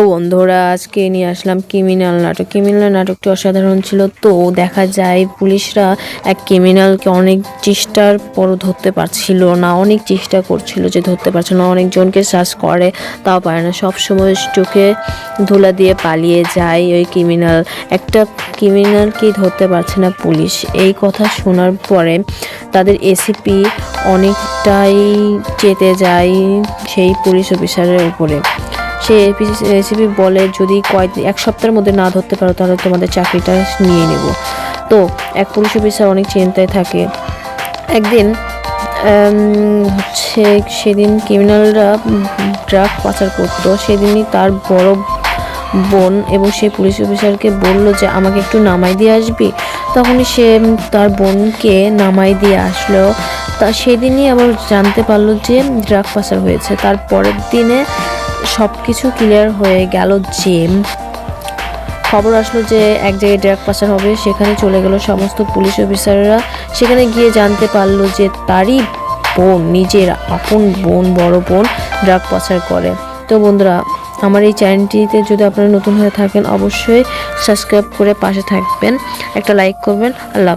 তো বন্ধুরা আজকে নিয়ে আসলাম ক্রিমিনাল নাটক। ক্রিমিনাল নাটকটি অসাধারণ ছিল। তো দেখা যায় পুলিশরা এক ক্রিমিনালকে অনেক চেষ্টার পরও ধরতে পারছিল না, অনেক চেষ্টা করছিল যে ধরতে পারছিল না, অনেকজনকে সার্চ করে তাও পারে না, সবসময় চোখে ধুলা দিয়ে পালিয়ে যায় ওই ক্রিমিনাল। একটা ক্রিমিনালকে ধরতে পারছে না পুলিশ। এই কথা শোনার পরে তাদের এসিপি অনেকটাই চেতে যায় সেই পুলিশ অফিসারের উপরে। সে এসিপি বলে, যদি এক সপ্তাহের মধ্যে না ধরতে পারো তাহলে তোমাদের চাকরিটা নিয়ে নেব। তো এক পুলিশ অফিসার অনেক চিন্তায় থাকে। একদিন সেদিন ক্রিমিনালরা ড্রাগ পাচার করতো। সেদিনই তার বড় বোন এবং সেই পুলিশ অফিসারকে বলল যে আমাকে একটু নামাই দিয়ে আসবি। তখনই সে তার বোনকে নামাই দিয়ে আসলো। তা সেদিনই আবার জানতে পারলো যে ড্রাগ পাচার হয়েছে। তার পরের দিনে সব কিছু ক্লিয়ার হয়ে গেল। যে খবর আসলো যে এক জায়গায় ড্রাগ পাচার হবে, সেখানে চলে গেল সমস্ত পুলিশ অফিসাররা। সেখানে গিয়ে জানতে পারলো যে তারই বোন, নিজের আপন বোন, বড় বোন ড্রাগ পাচার করে। তো বন্ধুরা, আমার এই চ্যানেলটিতে যদি আপনারা নতুন হয়ে থাকেন অবশ্যই সাবস্ক্রাইব করে পাশে থাকবেন, একটা লাইক করবেন। আল্লাহ।